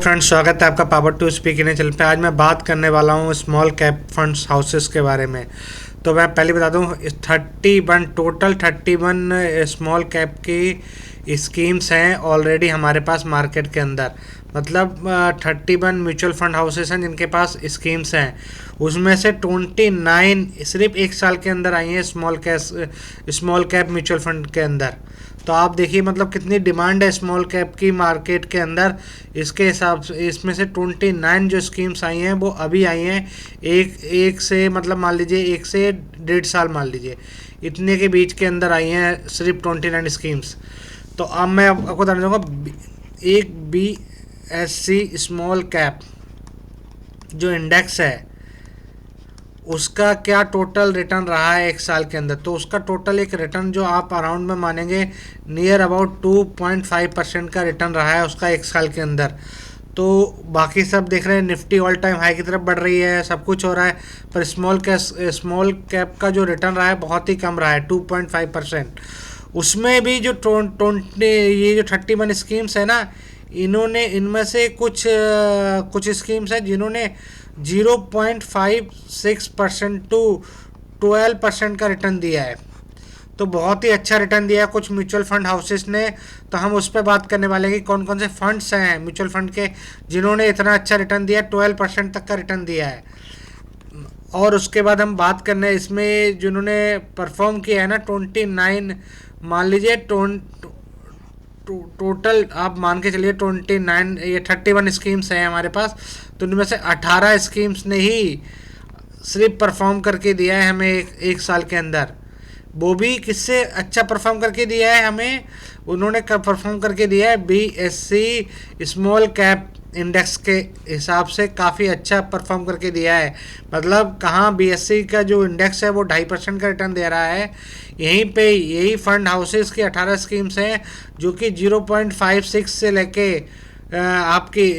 Friends, स्वागत है आपका power to speak in channel पे। आज मैं बात करने वाला हूँ स्मॉल कैप फंड्स हाउसेस के बारे में। तो मैं पहले बता दूँ, 31 स्मॉल कैप की स्कीम्स हैं ऑलरेडी हमारे पास मार्केट के अंदर। मतलब 31 म्यूचुअल फंड हाउसेस हैं जिनके पास स्कीम्स हैं। उसमें से 29 सिर्फ एक साल के अंदर आई हैं स्मॉल कैप म्यूचुअल फंड के अंदर। तो आप देखिए मतलब कितनी डिमांड है स्मॉल कैप की मार्केट के अंदर। इसके हिसाब से इसमें से 29 जो स्कीम्स आई हैं वो अभी आई हैं एक से मतलब मान लीजिए 1 से 1.5 साल मान लीजिए, इतने के बीच के अंदर आई हैं सिर्फ 29 स्कीम्स। तो अब मैं आपको बताना चाहूँगा, एक BSE स्मॉल कैप जो इंडेक्स है उसका क्या टोटल रिटर्न रहा है एक साल के अंदर। तो उसका टोटल एक रिटर्न जो आप अराउंड में मानेंगे नियर अबाउट 2.5% का रिटर्न रहा है उसका एक साल के अंदर। तो बाकी सब देख रहे हैं, निफ्टी ऑल टाइम हाई की तरफ बढ़ रही है, सब कुछ हो रहा है, पर स्मॉल कैप का जो रिटर्न रहा है बहुत ही कम रहा है, 2.5%। उसमें भी जो 31 स्कीम्स है ना, इन्होंने इनमें से कुछ स्कीम्स हैं जिन्होंने 0.56% टू 12% का रिटर्न दिया है। तो बहुत ही अच्छा रिटर्न दिया है कुछ म्यूचुअल फंड हाउसेस ने। तो हम उस पर बात करने वाले हैं कि कौन कौन से फंड्स हैं म्यूचुअल फंड के जिन्होंने इतना अच्छा रिटर्न दिया है, 12% तक का रिटर्न दिया है। और उसके बाद हम बात करने इसमें जिन्होंने परफॉर्म किया है ना, 29 मान लीजिए टोटल आप मान के चलिए 31 स्कीम्स हैं हमारे पास। तो उनमें से 18 स्कीम्स ने ही सिर्फ परफॉर्म करके दिया है हमें एक साल के अंदर। वो भी किससे अच्छा परफॉर्म करके दिया है हमें, उन्होंने परफॉर्म करके दिया है BSE स्मॉल कैप इंडेक्स के हिसाब से काफ़ी अच्छा परफॉर्म करके दिया है। मतलब कहाँ BSE का जो इंडेक्स है वो 2.5% का रिटर्न दे रहा है, यहीं पे यही फंड हाउसेस की 18 स्कीम्स हैं जो कि 0.56 से लेके आपकी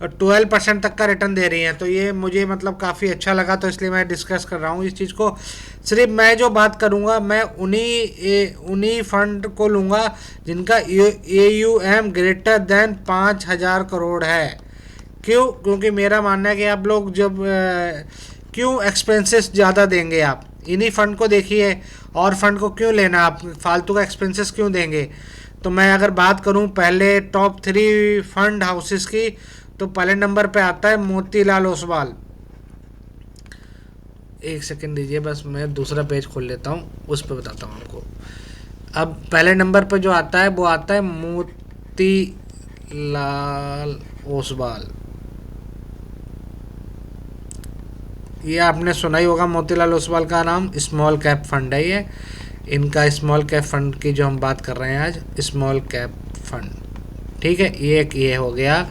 12% तक का रिटर्न दे रही हैं। तो ये मुझे मतलब काफ़ी अच्छा लगा, तो इसलिए मैं डिस्कस कर रहा हूँ इस चीज़ को। सिर्फ मैं जो बात करूँगा मैं उन्हीं फंड को लूँगा जिनका AUM ग्रेटर देन 5,000 करोड़ है। क्यों? क्योंकि मेरा मानना है कि आप लोग जब क्यों एक्सपेंसेस ज़्यादा देंगे, आप इन्हीं फंड को देखिए और फंड को क्यों लेना, आप फालतू का एक्सपेंसेस क्यों देंगे। तो मैं अगर बात करूं पहले टॉप 3 फंड हाउसेस की, तो पहले नंबर पे आता है मोतीलाल ओसवाल। एक सेकंड दीजिए, बस मैं दूसरा पेज खोल लेता हूं, उस पर बताता हूं आपको। अब पहले नंबर पे जो आता है वो आता है मोतीलाल ओसवाल। ये आपने सुना ही होगा मोतीलाल ओसवाल का नाम। स्मॉल कैप फंड है ये, इनका स्मॉल कैप फंड की जो हम बात कर रहे हैं आज, स्मॉल कैप फंड। ठीक है, ये हो गया।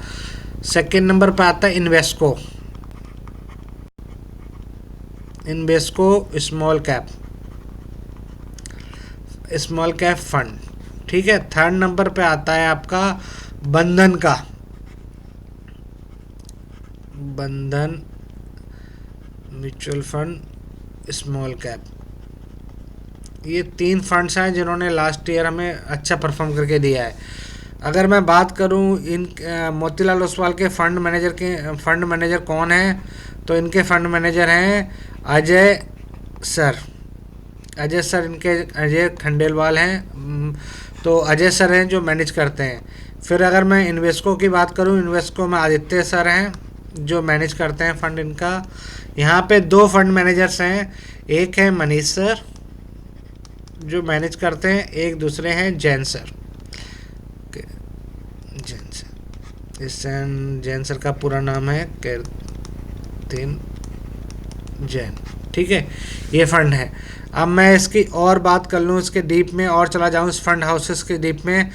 सेकंड नंबर पे आता है इन्वेस्को स्मॉल कैप फंड। ठीक है, थर्ड नंबर पे आता है आपका बंधन म्यूचुअल फंड स्मॉल कैप। ये 3 फंड्स हैं जिन्होंने लास्ट ईयर हमें अच्छा परफॉर्म करके दिया है। अगर मैं बात करूं इन मोतीलाल ओसवाल के फंड मैनेजर कौन हैं, तो इनके फंड मैनेजर हैं अजय सर इनके अजय खंडेलवाल हैं। तो अजय सर हैं जो मैनेज करते हैं। फिर अगर मैं इन्वेस्को की बात करूं, इन्वेस्को में आदित्य सर हैं जो मैनेज करते हैं फंड इनका। यहाँ पे 2 फंड मैनेजर्स हैं, एक है मनीष सर जो मैनेज करते हैं, एक दूसरे हैं जैन सर। जैन सर का पूरा नाम है कीर्तिन जैन। ठीक है, ये फंड है। अब मैं इसकी और बात कर लूँ, इसके डीप में और चला जाऊँ इस फंड हाउसेस के डीप में,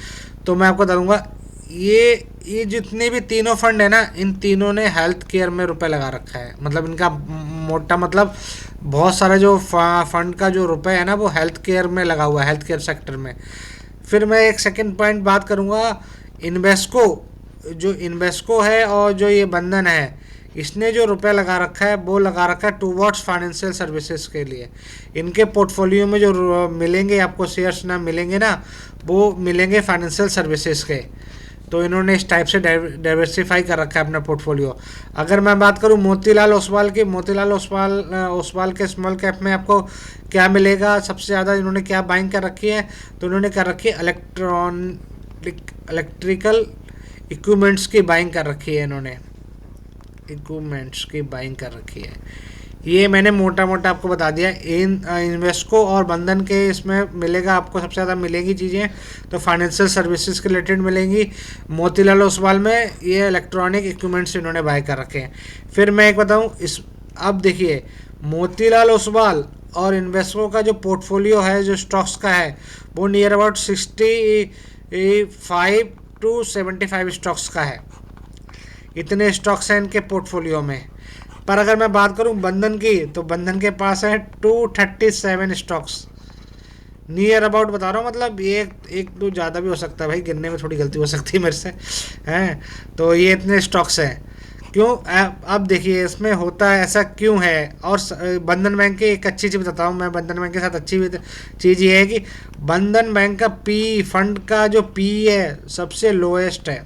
तो मैं आपको बताऊँगा ये जितने भी तीनों फंड है ना, इन तीनों ने हेल्थ केयर में रुपए लगा रखा है। मतलब इनका मोटा मतलब बहुत सारा जो फंड का जो रुपए है ना वो हेल्थ केयर में लगा हुआ है, हेल्थ केयर सेक्टर में। फिर मैं एक सेकंड पॉइंट बात करूँगा, इन्वेस्को है और जो ये बंधन है, इसने जो रुपया लगा रखा है वो लगा रखा है टूवर्ड्स फाइनेंशियल सर्विसेज के लिए। इनके पोर्टफोलियो में जो मिलेंगे आपको शेयर्स ना मिलेंगे ना, वो मिलेंगे फाइनेंशियल सर्विसेज के। तो इन्होंने इस टाइप से डाइवर्सिफाई कर रखा है अपना पोर्टफोलियो। अगर मैं बात करूं मोतीलाल ओसवाल की, मोतीलाल ओसवाल के स्मॉल कैप में आपको क्या मिलेगा, सबसे ज़्यादा इन्होंने क्या बाइंग कर रखी है, तो इन्होंने कर रखी है इलेक्ट्रिकल इक्विपमेंट्स की बाइंग कर रखी है, इन्होंने इक्विपमेंट्स की बाइंग कर रखी है। ये मैंने मोटा मोटा आपको बता दिया। इन इन्वेस्को और बंधन के इसमें मिलेगा आपको सबसे ज़्यादा मिलेगी चीज़ें, तो फाइनेंशियल सर्विसेज के रिलेटेड मिलेंगी। मोतीलाल ओसवाल में ये इलेक्ट्रॉनिक इक्विपमेंट्स इन्होंने बाय कर रखे हैं। फिर मैं एक बताऊँ इस, अब देखिए मोतीलाल ओसवाल और इन्वेस्को का जो पोर्टफोलियो है, जो स्टॉक्स का है, वो नियर अबाउट 65 to 75 स्टॉक्स का है। इतने स्टॉक्स हैं इनके पोर्टफोलियो में। पर अगर मैं बात करूं बंधन की, तो बंधन के पास है 237 स्टॉक्स, नियर अबाउट बता रहा हूँ, मतलब एक दो ज़्यादा भी हो सकता है भाई, गिनने में थोड़ी गलती हो सकती है मेरे से, हैं। तो ये इतने स्टॉक्स हैं। क्यों? अब देखिए इसमें होता है ऐसा क्यों है। और बंधन बैंक की एक अच्छी चीज़ बताता हूँ मैं, बंधन बैंक के साथ अच्छी चीज़ ये है कि बंधन बैंक का पी फंड का जो पी है सबसे लोएस्ट है,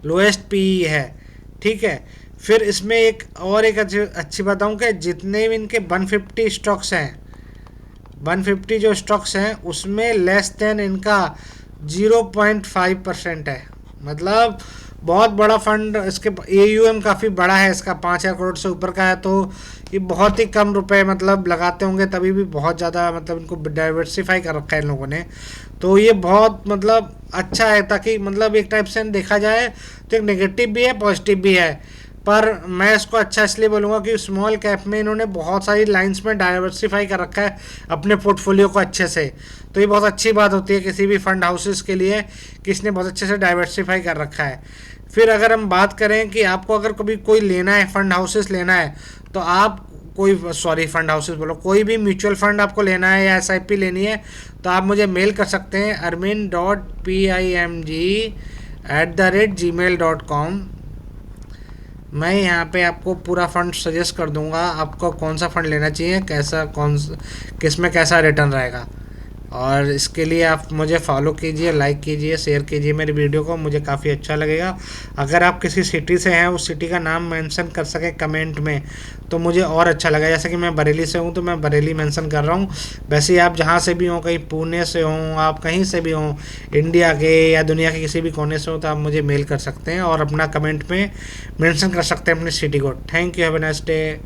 लोएस्ट पी है, ठीक है। फिर इसमें एक अच्छी बताऊँ कि जितने भी इनके 150 स्टॉक्स हैं, 150 जो स्टॉक्स हैं उसमें लेस देन इनका 0.5% है। मतलब बहुत बड़ा फंड, इसके AUM काफ़ी बड़ा है इसका, 5,000 करोड़ से ऊपर का है। तो ये बहुत ही कम रुपए मतलब लगाते होंगे, तभी भी बहुत ज़्यादा मतलब इनको डाइवर्सिफाई कर रखा है इन लोगों ने। तो ये बहुत मतलब अच्छा है, ताकि मतलब एक टाइप से देखा जाए तो एक नेगेटिव भी है पॉजिटिव भी है। पर मैं इसको अच्छा इसलिए बोलूँगा कि स्मॉल कैप में इन्होंने बहुत सारी लाइंस में डाइवर्सिफाई कर रखा है अपने पोर्टफोलियो को अच्छे से। तो ये बहुत अच्छी बात होती है किसी भी फंड हाउसेस के लिए कि इसने बहुत अच्छे से डाइवर्सिफाई कर रखा है। फिर अगर हम बात करें कि आपको अगर कभी कोई लेना है, फंड हाउसेस लेना है, तो आप फंड हाउसेस बोलो, कोई भी म्यूचुअल फंड आपको लेना है या SIP लेनी है, तो आप मुझे मेल कर सकते हैं armin.pimg@gmail.com। मैं यहाँ पे आपको पूरा फंड सजेस्ट कर दूंगा, आपको कौन सा फंड लेना चाहिए, कैसा किस में कैसा रिटर्न रहेगा। और इसके लिए आप मुझे फॉलो कीजिए, लाइक कीजिए, शेयर कीजिए मेरी वीडियो को, मुझे काफ़ी अच्छा लगेगा। अगर आप किसी सिटी से हैं, उस सिटी का नाम मेंशन कर सके कमेंट में, तो मुझे और अच्छा लगेगा। जैसे कि मैं बरेली से हूँ तो मैं बरेली मेंशन कर रहा हूँ। वैसे ही आप जहाँ से भी हों, कहीं पुणे से हों, आप कहीं से भी हों, इंडिया के या दुनिया के किसी भी कोने से हो, तो आप मुझे मेल कर सकते हैं और अपना कमेंट में मेंशन कर सकते हैं अपनी सिटी को। Thank you, have a nice day.